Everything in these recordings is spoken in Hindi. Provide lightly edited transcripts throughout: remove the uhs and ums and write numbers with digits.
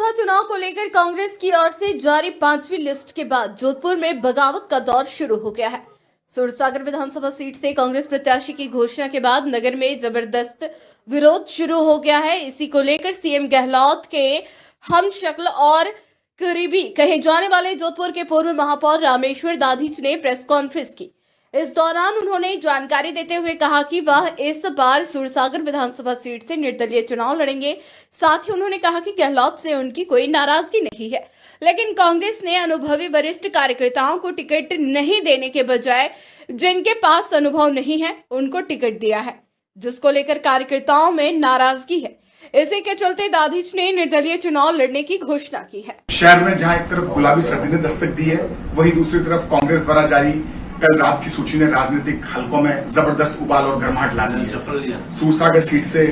विधानसभा चुनाव को लेकर कांग्रेस की ओर से जारी 5वीं लिस्ट के बाद जोधपुर में बगावत का दौर शुरू हो गया है। सूरसागर विधानसभा सीट से कांग्रेस प्रत्याशी की घोषणा के बाद नगर में जबरदस्त विरोध शुरू हो गया है। इसी को लेकर सीएम गहलोत के हमशक्ल और करीबी कहे जाने वाले जोधपुर के पूर्व महापौर रामेश्वर दाधीच ने प्रेस कॉन्फ्रेंस की। इस दौरान उन्होंने जानकारी देते हुए कहा कि वह इस बार सूरसागर विधानसभा सीट से निर्दलीय चुनाव लड़ेंगे। साथ ही उन्होंने कहा कि गहलोत से उनकी कोई नाराजगी नहीं है, लेकिन कांग्रेस ने अनुभवी वरिष्ठ कार्यकर्ताओं को टिकट नहीं देने के बजाय जिनके पास अनुभव नहीं है उनको टिकट दिया है, जिसको लेकर कार्यकर्ताओं में नाराजगी है। इसी के चलते दाधीच ने निर्दलीय चुनाव लड़ने की घोषणा की है। शहर में जहां एक तरफ गुलाबी सर्दी ने दस्तक दी है, वहीं दूसरी तरफ कांग्रेस द्वारा जारी कल रात की सूची ने राजनीतिक हलकों में जबरदस्त उबाल और गर्माहट ला दी है। सूरसागर सीट से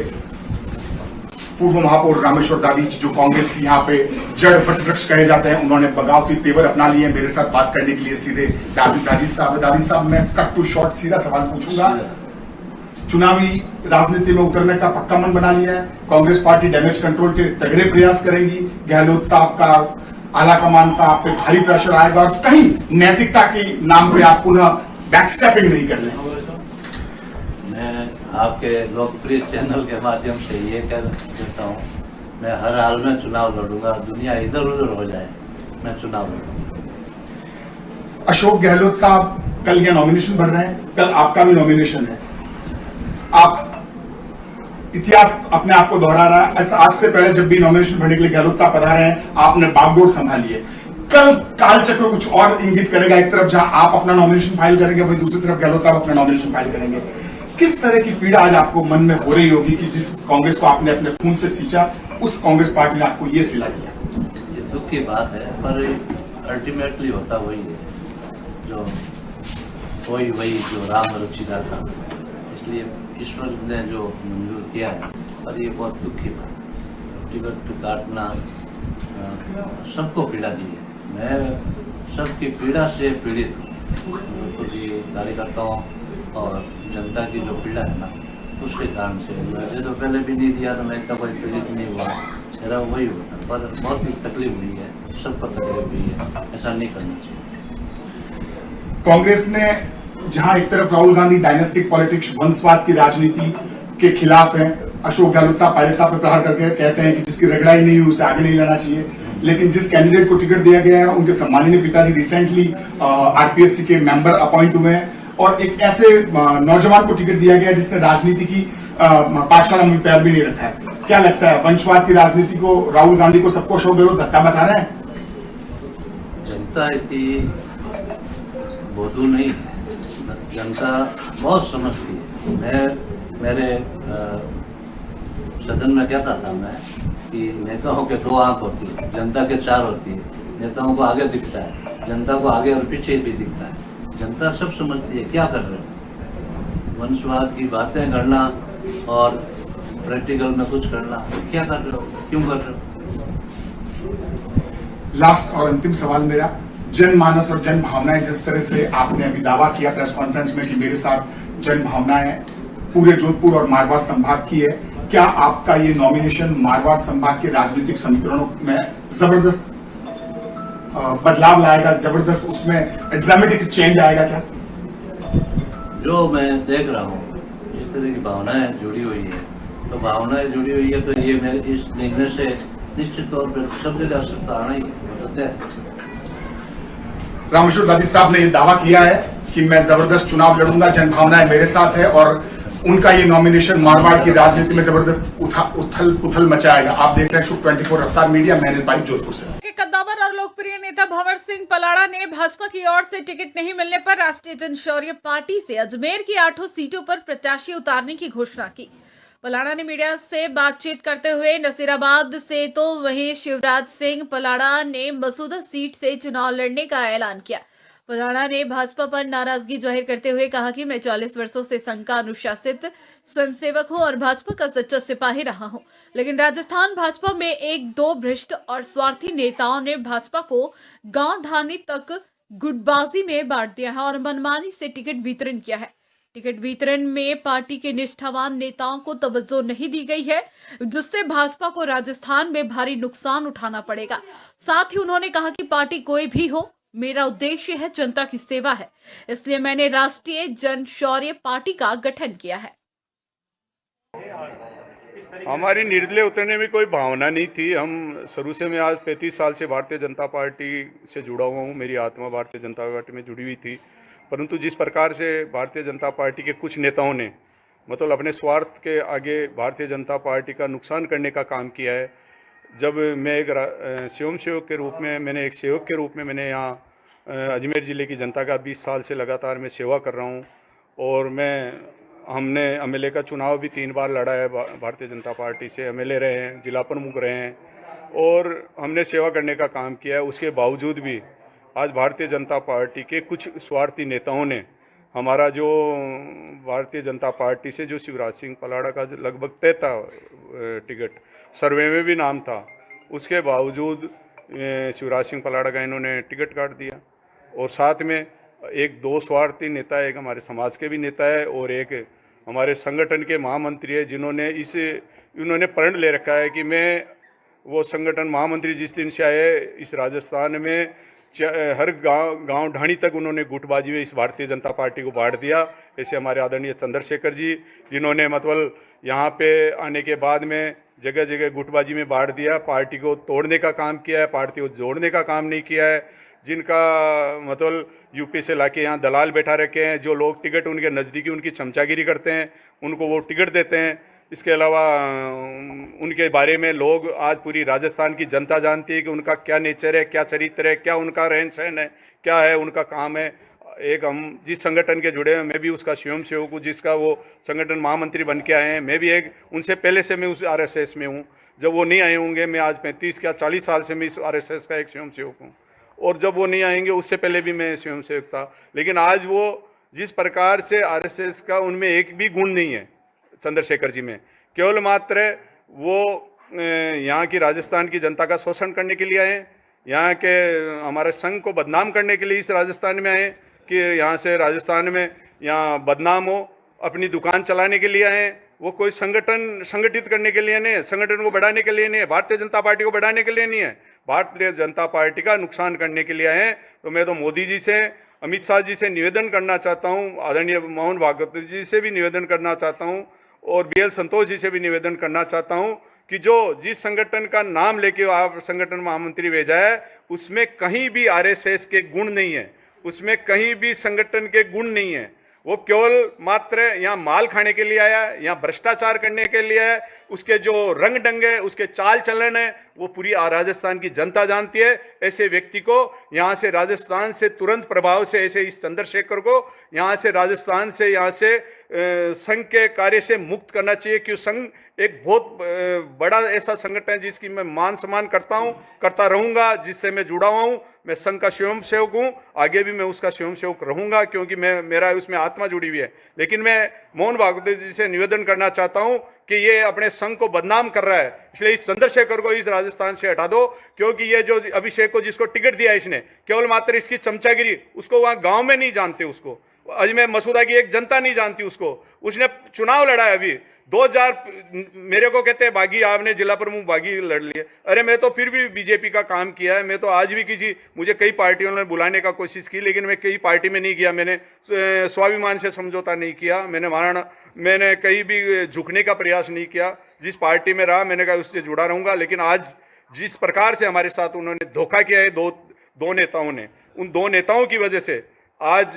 पूर्व महापौर रामेश्वर दाधीच, जो कांग्रेस की यहाँ पे जड़ वटवृक्ष कहे जाते हैं, उन्होंने बगावती तेवर अपना लिए। मेरे साथ बात करने के लिए सीधे दाधीच साहब, मैं कट टू शॉर्ट सीधा सवाल पूछूंगा। चुनावी राजनीति में उतरने का पक्का मन बना लिया है? कांग्रेस पार्टी डैमेज कंट्रोल के तगड़े प्रयास करेगी? गहलोत साहब का आला कमान का आप पे भारी प्रेशर आएगा और कहीं नैतिकता के नाम पे आप पुनः बैकस्टेपिंग नहीं कर रहे? मैं आपके लोकप्रिय चैनल के माध्यम से ये कह देता हूँ, मैं हर हाल में चुनाव लड़ूंगा। दुनिया इधर उधर हो जाए, मैं चुनाव लड़ूंगा। अशोक गहलोत साहब कल ये नॉमिनेशन भर रहे हैं, कल आपका भी नॉमिनेशन है। आप इतिहास अपने आप को दोहरा रहा है। आज से पहले जब भी नॉमिनेशन भरने के लिए गहलोत साहब पधारे हैं, आपने बागडोर संभाली है। कल कालचक्र कुछ और इंगित करेगा। एक तरफ जहां आप अपना नॉमिनेशन फाइल करेंगे, वहीं दूसरी तरफ गहलोत साहब अपना नॉमिनेशन फाइल करेंगे। किस तरह की पीड़ा आज आपको मन में हो रही होगी कि जिस कांग्रेस को आपने अपने खून से सींचा, उस कांग्रेस पार्टी ने आपको ये सिला दिया? ये दुख की बात है, पर अल्टीमेटली होता वही है जो वही जो राम रचिता था। इसलिए ईश्वर ने जो मंजूर किया है, पर ये बहुत दुख की बात है। टिकट काटना सबको पीड़ा दी है। मैं सबकी पीड़ा से पीड़ित हूँ। तो ये कार्यकर्ताओं और जनता की जो पीड़ा है ना, उसके कारण से मुझे तो पहले भी नहीं दिया तो मैं इतना कोई पीड़ित नहीं हुआ। मेरा वही होता, पर बहुत ही तकलीफ हुई है, सबको तकलीफ हुई है। ऐसा नहीं करना चाहिए। कांग्रेस ने जहां एक तरफ राहुल गांधी डायनेस्टिक पॉलिटिक्स, वंशवाद की राजनीति के खिलाफ है, अशोक गहलोत साहब पायलट साहब पे प्रहार करके कहते हैं कि जिसकी रगड़ाई नहीं हुई उसे आगे नहीं लेना चाहिए, लेकिन जिस कैंडिडेट को टिकट दिया गया है उनके सम्माननीय पिताजी रिसेंटली आरपीएससी के मेंबर अपॉइंट हुए हैं, और एक ऐसे नौजवान को टिकट दिया गया जिसने राजनीति की पाठशाला में पैर भी नहीं रखा है। क्या लगता है, वंशवाद की राजनीति को राहुल गांधी को सबको अशोक गहलोत धक्का बता रहे हैं? जनता इतनी बोधू नहीं है, जनता बहुत समझती है। मैं मेरे सदन में कहता था मैं कि नेताओं के 2 आंख होती है, जनता के 4 होती है। नेताओं को आगे दिखता है, जनता को आगे और पीछे भी दिखता है। जनता सब समझती है क्या कर रहे हो। वंशवाद की बातें करना और प्रैक्टिकल में कुछ करना, क्या कर रहे हो, क्यों कर रहे हो? लास्ट और अंतिम सवाल मेरा, जनमानस और जन भावनाएं, जिस तरह से आपने अभी दावा किया प्रेस कॉन्फ्रेंस में कि मेरे साथ जन भावनाएं पूरे जोधपुर और मारवाड़ संभाग की है, क्या आपका ये नॉमिनेशन मारवाड़ संभाग के राजनीतिक समीकरणों में जबरदस्त बदलाव लाएगा, जबरदस्त उसमें ड्रामेटिक चेंज आएगा क्या? जो मैं देख रहा हूँ जिस तरह की भावनाएं जुड़ी हुई है, तो भावनाएं जुड़ी हुई है, तो ये मेरे इस निर्णय से निश्चित तौर पर सब जगह असर तो आना ही होता है। रामेश्वर दाधीच साहब ने ये दावा किया है कि मैं जबरदस्त चुनाव लड़ूंगा, जन भावनाएं मेरे साथ है, और उनका ये नॉमिनेशन मारवाड़ की राजनीति में जबरदस्त उथल पुथल मचाएगा। आप देख रहे हैं शुभ 24 रफ्तार मीडिया, मैं अनिल पारिक, जोधपुर से। कद्दावर और लोकप्रिय नेता भंवर सिंह पलाड़ा ने भाजपा की ओर से टिकट नहीं मिलने पर राष्ट्रीय जनशौर्य पार्टी से अजमेर की 8 सीटों पर प्रत्याशी उतारने की घोषणा की। पलाड़ा ने मीडिया से बातचीत करते हुए नसीराबाद से तो वहीं शिवराज सिंह पलाड़ा ने मसूदा सीट से चुनाव लड़ने का ऐलान किया। पलाड़ा ने भाजपा पर नाराजगी जाहिर करते हुए कहा कि मैं 40 वर्षों से संघ का अनुशासित स्वयंसेवक हूं और भाजपा का सच्चा सिपाही रहा हूं, लेकिन राजस्थान भाजपा में 1-2 भ्रष्ट और स्वार्थी नेताओं ने भाजपा को गांव ढाणी तक गुटबाजी में बांट दिया है और मनमानी से टिकट वितरण किया है। टिकट वितरण में पार्टी के निष्ठावान नेताओं को तवज्जो नहीं दी गई है, जिससे भाजपा को राजस्थान में भारी नुकसान उठाना पड़ेगा। साथ ही उन्होंने कहा कि पार्टी कोई भी हो, मेरा उद्देश्य है जनता की सेवा है, इसलिए मैंने राष्ट्रीय जनशौर्य पार्टी का गठन किया है। हमारी निर्दलीय उतरने में कोई भावना नहीं थी। हम शुरू से, मैं आज 35 साल से भारतीय जनता पार्टी से जुड़ा हुआ हूँ। मेरी आत्मा भारतीय जनता पार्टी में जुड़ी हुई थी, परंतु जिस प्रकार से भारतीय जनता पार्टी के कुछ नेताओं ने मतलब अपने स्वार्थ के आगे भारतीय जनता पार्टी का नुकसान करने का काम किया है। जब मैं एक स्वयंसेवक के रूप में, मैंने एक सेवक के रूप में मैंने यहाँ अजमेर ज़िले की जनता का 20 साल से लगातार मैं सेवा कर रहा हूँ और हमने एमएलए का चुनाव भी 3 बार लड़ा है। भारतीय जनता पार्टी से एमएलए रहे हैं, जिला प्रमुख रहे हैं और हमने सेवा करने का काम किया है। उसके बावजूद भी आज भारतीय जनता पार्टी के कुछ स्वार्थी नेताओं ने हमारा जो भारतीय जनता पार्टी से जो शिवराज सिंह पलाड़ा का जो लगभग तय था टिकट, सर्वे में भी नाम था, उसके बावजूद शिवराज सिंह पलाड़ा का इन्होंने टिकट काट दिया। और साथ में एक 2 स्वार्थी नेता है, एक हमारे समाज के भी नेता है और एक हमारे संगठन के महामंत्री है, जिन्होंने इन्होंने प्रण ले रखा है कि मैं वो संगठन महामंत्री जिस दिन से आए इस राजस्थान में हर गांव ढाणी तक उन्होंने गुटबाजी में इस भारतीय जनता पार्टी को बांट दिया। ऐसे हमारे आदरणीय चंद्रशेखर जी, जिन्होंने मतलब यहाँ पे आने के बाद में जगह जगह गुटबाजी में बांट दिया, पार्टी को तोड़ने का काम किया है, पार्टी को जोड़ने का काम नहीं किया है। जिनका मतलब यूपी से लाके यहाँ दलाल बैठा रखे हैं, जो लोग टिकट उनके नज़दीकी उनकी चमचागिरी करते हैं, उनको वो टिकट देते हैं। इसके अलावा उनके बारे में लोग आज पूरी राजस्थान की जनता जानती है कि उनका क्या नेचर है, क्या चरित्र है, क्या उनका रहन सहन है, क्या है उनका काम है। एक हम जिस संगठन के जुड़े हैं, मैं भी उसका स्वयं सेवक हूँ, जिसका वो संगठन महामंत्री बन के आए हैं। मैं भी एक उनसे पहले से मैं उस आरएसएस में हूँ। जब वो नहीं आए होंगे, मैं आज 35 या 40 साल से मैं इस आरएसएस का एक स्वयं सेवक हूँ और जब वो नहीं आएंगे उससे पहले भी मैं स्वयं सेवक था। लेकिन आज वो जिस प्रकार से आरएसएस का उनमें एक भी गुण नहीं है चंद्रशेखर जी में, केवल मात्र वो यहाँ की राजस्थान की जनता का शोषण करने के लिए आए, यहाँ के हमारे संघ को बदनाम करने के लिए इस राजस्थान में आए कि यहाँ से राजस्थान में यहाँ बदनाम हो, अपनी दुकान चलाने के लिए आए। वो कोई संगठन संगठित करने के लिए नहीं है, संगठन को बढ़ाने के लिए नहीं है, भारतीय जनता पार्टी को बढ़ाने के लिए नहीं है, भारतीय जनता पार्टी का नुकसान करने के लिए आए हैं। तो मैं तो मोदी जी से, अमित शाह जी से निवेदन करना चाहता हूँ, आदरणीय मोहन भागवत जी से भी निवेदन करना चाहता हूँ और BL संतोष जी से भी निवेदन करना चाहता हूँ कि जो जिस संगठन का नाम लेके आप संगठन महामंत्री भेजा है, उसमें कहीं भी आरएसएस के गुण नहीं है, उसमें कहीं भी संगठन के गुण नहीं है। वो केवल मात्र यहाँ माल खाने के लिए आया है, यहाँ भ्रष्टाचार करने के लिए है। उसके जो रंग ढंग है, उसके चाल चलन है, वो पूरी राजस्थान की जनता जानती है। ऐसे व्यक्ति को यहाँ से राजस्थान से तुरंत प्रभाव से, ऐसे इस चंद्रशेखर को यहाँ से राजस्थान से, यहाँ से संघ के कार्य से मुक्त करना चाहिए। क्योंकि संघ एक बहुत बड़ा ऐसा संगठन है जिसकी मैं मान सम्मान करता हूँ, करता रहूँगा, जिससे मैं जुड़ा हुआ हूँ। मैं संघ का स्वयं सेवक हूँ, आगे भी मैं उसका स्वयं सेवक रहूँगा, क्योंकि मेरा उसमें आत्मा जुड़ी हुई है। लेकिन मैं मोहन भागवत जी से निवेदन करना चाहता हूँ कि ये अपने संघ को बदनाम कर रहा है, इसलिए इस चंद्रशेखर को इस राजस्थान से हटा दो। क्योंकि ये जो अभिषेक को जिसको टिकट दिया इसने, केवल मात्र इसकी चमचागिरी, उसको वहाँ गाँव में नहीं जानते, उसको अजमेर मसूदा की एक जनता नहीं जानती उसको। उसने चुनाव लड़ा है अभी 2000, मेरे को कहते हैं बागी, आपने जिला प्रमुख बागी लड़ लिए। अरे मैं तो फिर भी बीजेपी का काम किया है। मैं तो आज भी मुझे कई पार्टियों ने बुलाने का कोशिश की, लेकिन मैं कई पार्टी में नहीं गया। मैंने स्वाभिमान से समझौता नहीं किया, मैंने कहीं भी झुकने का प्रयास नहीं किया। जिस पार्टी में रहा, मैंने कहा उससे जुड़ा रहूँगा। लेकिन आज जिस प्रकार से हमारे साथ उन्होंने धोखा किया है दो नेताओं ने, उन 2 नेताओं की वजह से आज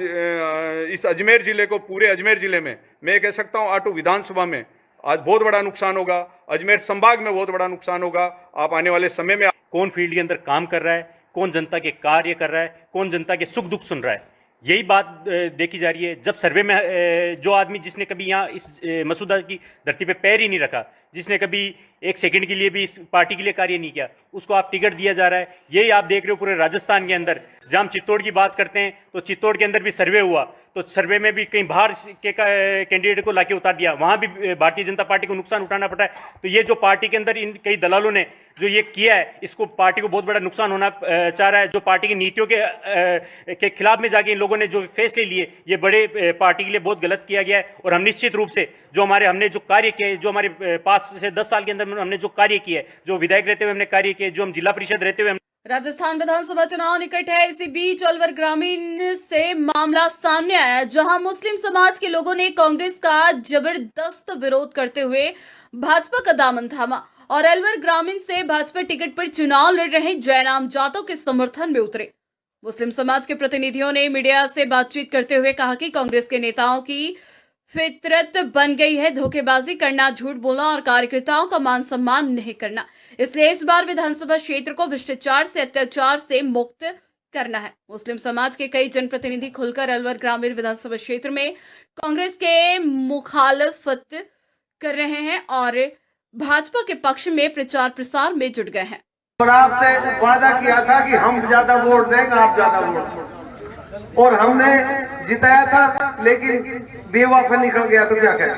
इस अजमेर ज़िले को, पूरे अजमेर ज़िले में मैं कह सकता हूँ आटू विधानसभा में आज बहुत बड़ा नुकसान होगा, अजमेर संभाग में बहुत बड़ा नुकसान होगा। आप आने वाले समय में कौन फील्ड के अंदर काम कर रहा है, कौन जनता के कार्य कर रहा है, कौन जनता के सुख दुख सुन रहा है, यही बात देखी जा रही है। जब सर्वे में जो आदमी जिसने कभी यहाँ इस मसूदा की धरती पे पैर ही नहीं रखा, जिसने कभी एक सेकंड के लिए भी इस पार्टी के लिए कार्य नहीं किया, उसको आप टिकट दिया जा रहा है। यही आप देख रहे हो पूरे राजस्थान के अंदर। जब हम चित्तौड़ की बात करते हैं तो चित्तौड़ के अंदर भी सर्वे हुआ, तो सर्वे में भी कहीं बाहर के कैंडिडेट को लाके उतार दिया, वहां भी भारतीय जनता पार्टी को नुकसान उठाना पड़ा है। तो ये जो पार्टी के अंदर इन कई दलालों ने जो ये किया है, इसको पार्टी को बहुत बड़ा नुकसान होना चाह रहा है। जो पार्टी की नीतियों के खिलाफ में जाके इन लोगों ने जो फैसले लिए, ये बड़े पार्टी के लिए बहुत गलत किया गया है। और हम निश्चित रूप से हमने जो कार्य किया, जो हमारे पास से 10 साल के अंदर हमने जो कार्य किया है, जो विधायक रहते हुए हमने कार्य किया, जो हम जिला परिषद रहते हुए राजस्थान विधानसभा चुनाव निकट है। इसी बीच अलवर ग्रामीण से मामला सामने आया, जहां मुस्लिम समाज के लोगों ने कांग्रेस का जबरदस्त विरोध करते हुए भाजपा का दामन थामा और अलवर ग्रामीण से भाजपा टिकट पर चुनाव लड़ रहे जयराम जाटव के समर्थन में उतरे। मुस्लिम समाज के प्रतिनिधियों ने मीडिया से बातचीत करते हुए कहा कि कांग्रेस के नेताओं की फितरत बन गई है धोखेबाजी करना, झूठ बोलना और कार्यकर्ताओं का मान सम्मान नहीं करना। इसलिए इस बार विधानसभा क्षेत्र को भ्रष्टाचार से, अत्याचार से मुक्त करना है। मुस्लिम समाज के कई जनप्रतिनिधि खुलकर अलवर ग्रामीण विधानसभा क्षेत्र में कांग्रेस के मुखालफत कर रहे हैं और भाजपा के पक्ष में प्रचार प्रसार में जुट गए हैं। और आपसे वादा किया था कि हम ज्यादा वोट देंगे, आप ज्यादा वोट, और हमने जिताया था, लेकिन बेवफा निकल गया तो क्या करें।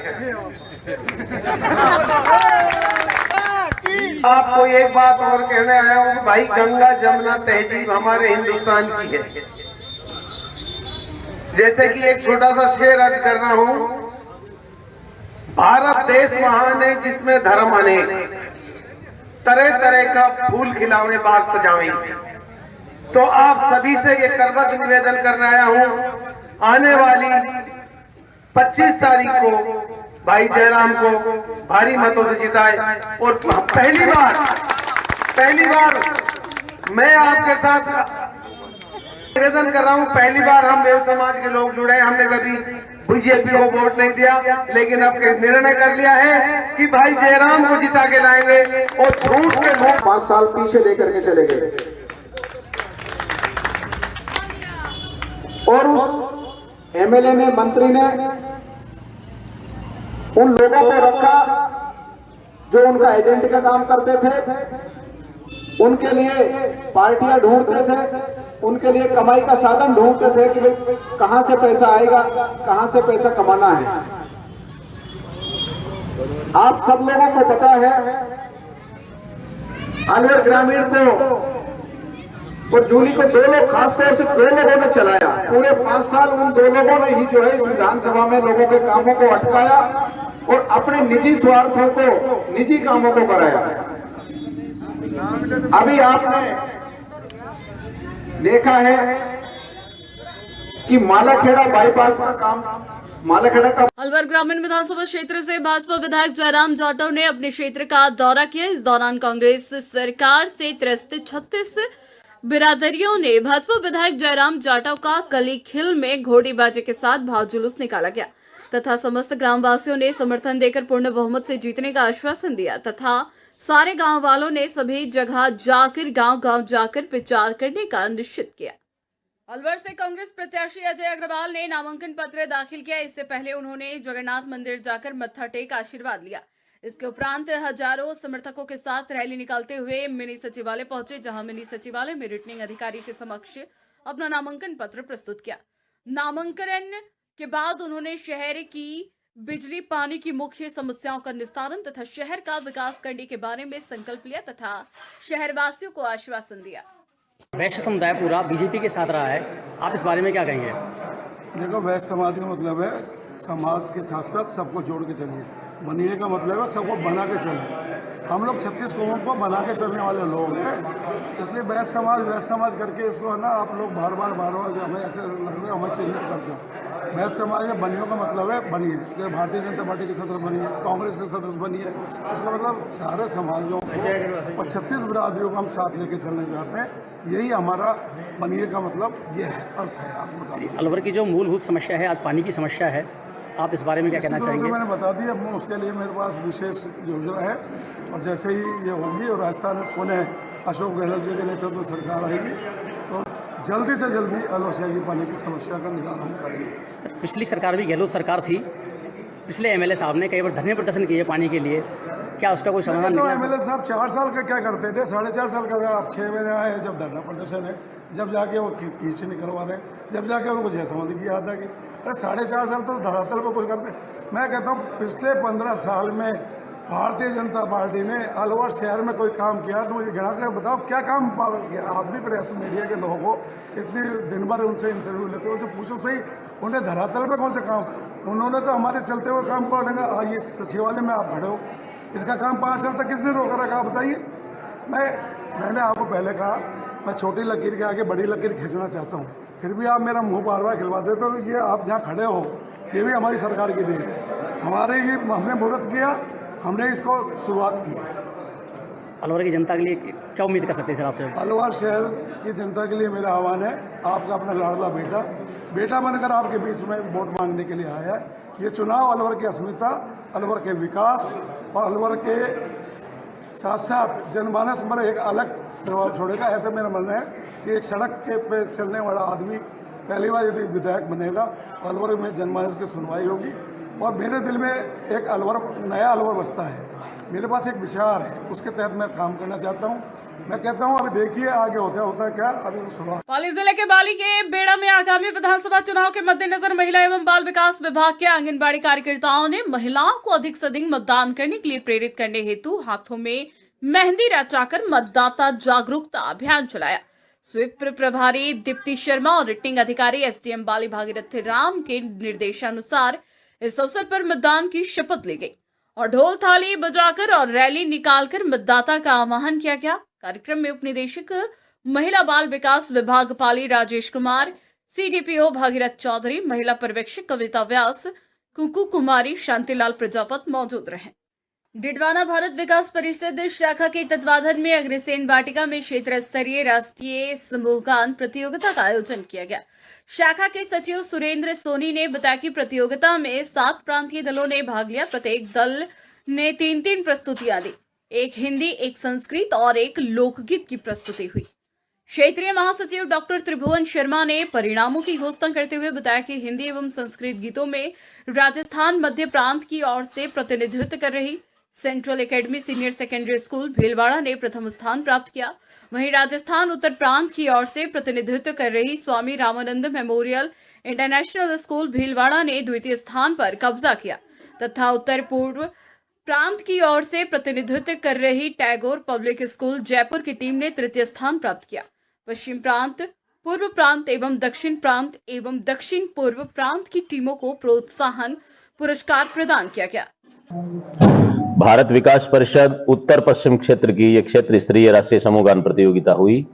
आपको एक बात और कहने आया हूं कि भाई, गंगा जमुना तहजीब हमारे हिंदुस्तान की है। जैसे कि एक छोटा सा शेर अर्ज कर रहा हूं, भारत देश महान है जिसमें धर्म अनेक, तरह तरह का फूल खिलावे बाग सजावे। तो आप सभी से ये करबद्ध निवेदन करने आया हूं, आने वाली 25 तारीख को भाई जयराम को भारी मतों से जिताए। और पहली बार मैं आपके साथ निवेदन कर रहा हूं, पहली बार हम देव समाज के लोग जुड़े। हमने कभी बीजेपी को वोट नहीं दिया, लेकिन अब निर्णय कर लिया है कि भाई जयराम को जिता के लाएंगे। और झूठ के मुंह 5 साल पीछे लेकर के चले गए और उस एमएलए ने, मंत्री ने उन लोगों को रखा जो उनका एजेंट का काम करते थे, उनके लिए पार्टियां ढूंढते थे, उनके लिए कमाई का साधन ढूंढते थे कि भाई कहां से पैसा आएगा, कहां से पैसा कमाना है। आप सब लोगों को पता है, अलवर ग्रामीण को और जूली को 2 लोग, खासतौर से 2 लोगों ने चलाया। पूरे 5 साल उन 2 लोगों ने ही जो है इस विधानसभा में लोगों के कामों को अटकाया और अपने निजी स्वार्थों को, निजी कामों को कराया। अभी आपने देखा है कि मालाखेड़ा बाईपास का काम, मालाखेड़ा का अलवर ग्रामीण विधानसभा क्षेत्र से भाजपा विधायक जयराम जाटव ने अपने क्षेत्र का दौरा किया। इस दौरान कांग्रेस सरकार से त्रस्त 36 बिरादरियों ने भाजपा विधायक जयराम जाटव का कली खिल में घोड़ीबाजी के साथ भाव जुलूस निकाला गया तथा समस्त ग्रामवासियों ने समर्थन देकर पूर्ण बहुमत से जीतने का आश्वासन दिया तथा सारे गांव वालों ने सभी जगह जाकर गांव जाकर प्रचार करने का निश्चित किया। अलवर से कांग्रेस प्रत्याशी अजय अग्रवाल ने नामांकन पत्र दाखिल किया। इससे पहले उन्होंने जगन्नाथ मंदिर जाकर मत्था टेक आशीर्वाद लिया। इसके उपरांत हजारों समर्थकों के साथ रैली निकालते हुए मिनी सचिवालय पहुंचे, जहां मिनी सचिवालय में रिटर्निंग अधिकारी के समक्ष अपना नामांकन पत्र प्रस्तुत किया। नामांकन के बाद उन्होंने शहर की बिजली पानी की मुख्य समस्याओं का निस्तारण तथा शहर का विकास करने के बारे में संकल्प लिया तथा शहरवासियों को आश्वासन दिया। वैश्य समुदाय पूरा बीजेपी के साथ रहा है, आप इस बारे में क्या कहेंगे? देखो, वैश्य समाज का मतलब है समाज के साथ साथ सबको जोड़ के चलिए। बनिए का मतलब है सबको बना के चले। हम लोग 36 कौमों को बना के चलने वाले लोग हैं, इसलिए वैश्य समाज करके इसको है ना आप लोग बार बार हमें ऐसे लग रहा है, हमें चिन्हित करते हो। वैश्य समाज में बनियों का मतलब है बनिए, जैसे भारतीय जनता पार्टी के सदस्य बनिए, कांग्रेस के सदस्य बनिए, इसका मतलब सारे समाजों को और 36 बिरादरियों को हम साथ लेके चलने चाहते हैं। यही हमारा बनिए का मतलब ये है, अर्थ है। आपको अलवर की जो मूलभूत समस्या है, आज पानी की समस्या है, आप इस बारे में क्या कहना चाहेंगे? मैंने बता दिया, उसके लिए मेरे पास विशेष योजना है और जैसे ही ये होगी और राजस्थान में पुनः अशोक गहलोत जी के नेतृत्व में सरकार आएगी तो जल्दी से जल्दी अलवर शहर की पानी की समस्या का निदान हम करेंगे। पिछली सरकार भी गहलोत सरकार थी, पिछले एमएलए साहब ने कई बार धरने प्रदर्शन किए पानी के लिए, क्या उसका कोई समाधान तो निकला? MLA साहब 4 साल का क्या करते थे, 4.5 साल का, आप 6 महीने आए जब धरना प्रदर्शन है, जब जाके वो कीच निकलवा रहे, जब जाके उनको जयसमंद की याद है कि अरे 4.5 साल तो धरातल पर कुछ करते। मैं कहता हूँ पिछले 15 साल में भारतीय जनता पार्टी ने अलवर शहर में कोई काम किया तो मुझे गिना कर बताओ क्या काम किया। आप भी प्रेस मीडिया के लोगों को इतनी दिन भर उनसे इंटरव्यू लेते हो, उनसे पूछो सही उन्हें धरातल पे कौन से काम, उन्होंने तो हमारे चलते हुए काम को ढंगा। ये सचिवालय में आप खड़े हो, इसका काम 5 साल तक किसने रोका रखा बताइए। मैंने आपको पहले कहा मैं छोटी लकीर के आगे बड़ी लकीर खींचना चाहता हूँ, फिर भी आप मेरा मुँह बार बार खिलवा देते हो। तो ये आप जहाँ खड़े हो ये भी हमारी सरकार की देन है, हमने मुहूर्त किया, हमने इसको शुरुआत की है। अलवर की जनता के लिए क्या उम्मीद कर सकते हैं सर आपसे? अलवर शहर की जनता के लिए मेरा आह्वान है, आपका अपना लाडला बेटा बनकर आपके बीच में वोट मांगने के लिए आया है। ये चुनाव अलवर की अस्मिता, अलवर के विकास और अलवर के साथ साथ जनमानस पर एक अलग प्रभाव छोड़ेगा। ऐसा मेरा मानना है कि एक सड़क के पे चलने वाला आदमी पहली बार यदि विधायक बनेगा तो अलवर में जनमानस की सुनवाई होगी। और मेरे दिल में एक नया अलवर बसता है, मेरे पास एक विचार है, उसके तहत मैं काम करना चाहता हूँ। मैं कहता हूँ अभी देखिए आगे होता है क्या, अभी तो शुरुआत। पाली जिले के बाली के बेड़ा में आगामी विधानसभा चुनाव के मद्देनजर महिला एवं बाल विकास विभाग के आंगनबाड़ी कार्यकर्ताओं ने महिलाओं को अधिक से अधिक मतदान करने के लिए प्रेरित करने हेतु हाथों में मेहंदी रचाकर मतदाता जागरूकता अभियान चलाया। स्वीप प्रभारी दीप्ति शर्मा और रिटर्निंग अधिकारी SDM बाली भागीरथ राम के निर्देशानुसार इस अवसर पर मतदान की शपथ ली गई और ढोल थाली बजाकर और रैली निकालकर मतदाता का आह्वान किया गया। कार्यक्रम में उपनिदेशक महिला बाल विकास विभाग पाली राजेश कुमार, CDPO भागीरथ चौधरी, महिला पर्यवेक्षक कविता व्यास, कुकू कुमारी, शांतिलाल प्रजापत मौजूद रहे। डिडवाना भारत विकास परिषद शाखा के तत्वाधान में अग्रसेन वाटिका में क्षेत्र स्तरीय राष्ट्रीय समूह गान प्रतियोगिता का आयोजन किया गया। शाखा के सचिव सुरेंद्र सोनी ने बताया कि प्रतियोगिता में 7 प्रांतीय दलों ने भाग लिया। प्रत्येक दल ने 3-3 प्रस्तुतियां दी, एक हिंदी, एक संस्कृत और एक लोकगीत की प्रस्तुति हुई। क्षेत्रीय महासचिव डॉक्टर त्रिभुवन शर्मा ने परिणामों की घोषणा करते हुए बताया कि हिंदी एवं संस्कृत गीतों में राजस्थान मध्य प्रांत की ओर से प्रतिनिधित्व कर रही central academy senior secondary school Bhilwara ने प्रथम स्थान प्राप्त किया। वहीं राजस्थान उत्तर प्रांत की ओर से प्रतिनिधित्व कर रही Swami Ramanand memorial international school Bhilwara ने द्वितीय स्थान पर कब्जा किया तथा उत्तर पूर्व प्रांत की ओर से प्रतिनिधित्व कर रही टैगोर पब्लिक स्कूल जयपुर की टीम ने तृतीय स्थान प्राप्त किया। पश्चिम प्रांत, पूर्व प्रांत एवं दक्षिण पूर्व प्रांत की टीमों को प्रोत्साहन पुरस्कार प्रदान किया गया। भारत विकास परिषद उत्तर पश्चिम क्षेत्र की एक क्षेत्र स्तरीय राष्ट्रीय समूह गान प्रतियोगिता हुई,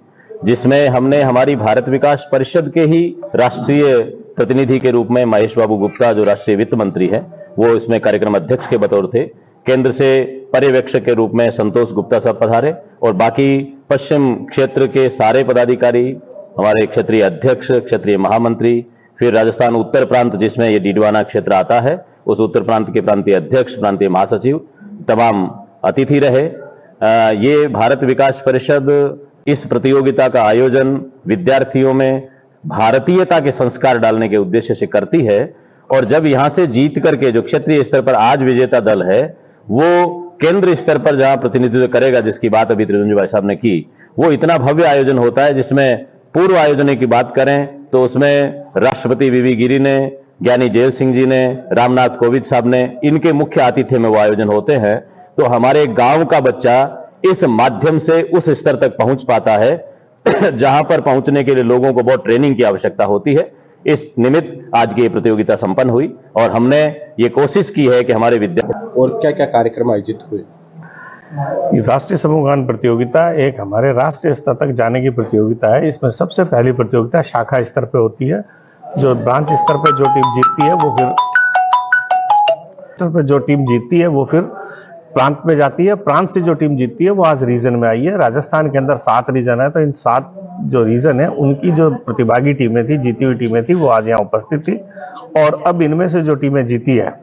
जिसमें हमने हमारी भारत विकास परिषद के ही राष्ट्रीय प्रतिनिधि के रूप में महेश बाबू गुप्ता जो राष्ट्रीय वित्त मंत्री है वो इसमें कार्यक्रम अध्यक्ष के बतौर थे। केंद्र से पर्यवेक्षक के रूप में संतोष गुप्ता साहब पधारे और बाकी पश्चिम क्षेत्र के सारे पदाधिकारी, हमारे क्षेत्रीय अध्यक्ष, क्षेत्रीय महामंत्री, फिर राजस्थान उत्तर प्रांत जिसमें ये डिडवाना क्षेत्र आता है उस उत्तर प्रांत के प्रांतीय अध्यक्ष, प्रांतीय महासचिव, तमाम अतिथि रहे। ये भारत विकास परिषद इस प्रतियोगिता का आयोजन विद्यार्थियों में भारतीयता के संस्कार डालने के उद्देश्य से करती है और जब यहां से जीत करके जो क्षेत्रीय स्तर पर आज विजेता दल है वो केंद्र स्तर पर जहां प्रतिनिधित्व करेगा, जिसकी बात अभी त्रिभुवन भाई साहब ने की, वो इतना भव्य आयोजन होता है जिसमें पूर्व आयोजन की बात करें तो उसमें राष्ट्रपति वीवी गिरी ने, ज्ञानी जेल सिंह जी ने, रामनाथ कोविंद साहब ने, इनके मुख्य आतिथ्य में वो आयोजन होते हैं। तो हमारे गांव का बच्चा इस माध्यम से उस स्तर तक पहुंच पाता है जहां पर पहुंचने के लिए लोगों को बहुत ट्रेनिंग की आवश्यकता होती है। इस निमित्त आज की ये प्रतियोगिता संपन्न हुई और हमने ये कोशिश की है कि हमारे विद्यार्थी और क्या क्या कार्यक्रम आयोजित हुए। राष्ट्रीय समूह गान प्रतियोगिता एक हमारे राष्ट्रीय स्तर तक जाने की प्रतियोगिता है। इसमें सबसे पहली प्रतियोगिता शाखा स्तर पे होती है। जो ब्रांच स्तर पे जो टीम जीतती है वो फिर प्रांत में जाती है। प्रांत से जो टीम जीतती है वो आज रीजन में आई है। राजस्थान के अंदर 7 रीजन है, तो इन 7 जो रीजन है उनकी जो प्रतिभागी टीमें थी, जीती हुई टीमें थी, वो आज यहाँ उपस्थित थी और अब इनमें से जो टीमें जीती है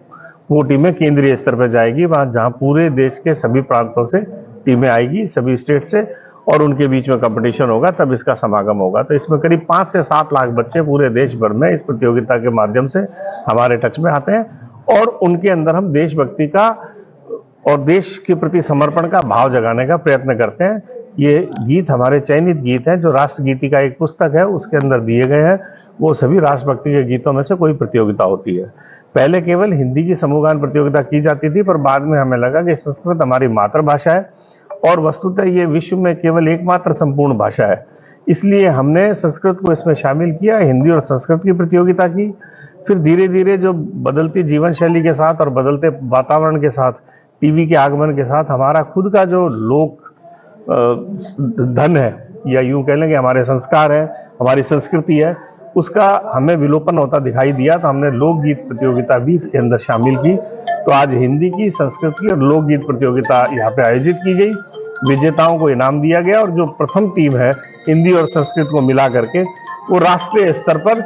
वो टीमें केंद्रीय स्तर पर जाएगी, वहाँ जहाँ पूरे देश के सभी प्रांतों से टीमें आएगी, सभी स्टेट से, और उनके बीच में कंपटीशन होगा, तब इसका समागम होगा। तो इसमें करीब 5 से 7 लाख बच्चे पूरे देश भर में इस प्रतियोगिता के माध्यम से हमारे टच में आते हैं और उनके अंदर हम देशभक्ति का और देश के प्रति समर्पण का भाव जगाने का प्रयत्न करते हैं। ये गीत हमारे चयनित गीत हैं जो राष्ट्रगीति का एक पुस्तक है उसके अंदर दिए गए हैं। वो सभी राष्ट्रभक्ति के गीतों में से कोई प्रतियोगिता होती है। पहले केवल हिंदी की समूहगान प्रतियोगिता की जाती थी, पर बाद में हमें लगा कि संस्कृत हमारी मातृभाषा है और वस्तुतः ये विश्व में केवल एकमात्र संपूर्ण भाषा है, इसलिए हमने संस्कृत को इसमें शामिल किया। हिंदी और संस्कृत की प्रतियोगिता की। फिर धीरे धीरे जो बदलती जीवन शैली के साथ और बदलते वातावरण के साथ, टीवी के आगमन के साथ हमारा खुद का जो लोक धन है, या यूं कह लें कि हमारे संस्कार है, हमारी संस्कृति है, उसका हमें विलोपन होता दिखाई दिया। तो हमने लोकगीत प्रतियोगिता भी इसके अंदर शामिल की। तो आज हिंदी की, संस्कृत की और लोकगीत प्रतियोगिता यहाँ पे आयोजित की गई। विजेताओं को इनाम दिया गया और जो प्रथम टीम है हिंदी और संस्कृत को मिला करके, वो राष्ट्रीय स्तर पर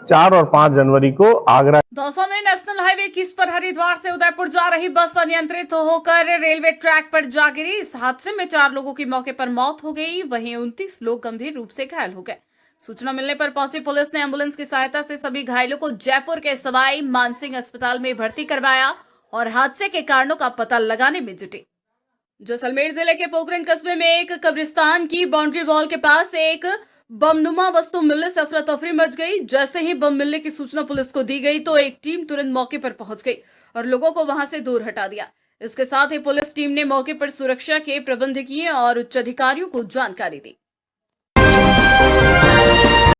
4 और 5 जनवरी को आगरा। दौसा में नेशनल हाईवे 21 पर हरिद्वार से उदयपुर जा रही बस अनियंत्रित होकर रेलवे ट्रैक पर जा गिरी। इस हादसे में 4 लोगों की मौके पर मौत हो गई, वहीं 29 लोग गंभीर रूप से घायल हो गए। सूचना मिलने पर पहुंची पुलिस ने एम्बुलेंस की सहायता से सभी घायलों को जयपुर के सवाई मानसिंह अस्पताल में भर्ती करवाया और हादसे के कारणों का पता लगाने में जुटी। जैसलमेर जिले के पोखरण कस्बे में एक कब्रिस्तान की बाउंड्री वॉल के पास एक बमनुमा वस्तु मिलने से अफरा तफरी मच गई। जैसे ही बम मिलने की सूचना पुलिस को दी गई तो एक टीम तुरंत मौके पर पहुंच गई और लोगों को वहां से दूर हटा दिया। इसके साथ ही पुलिस टीम ने मौके पर सुरक्षा के प्रबंध किए और उच्च अधिकारियों को जानकारी दी।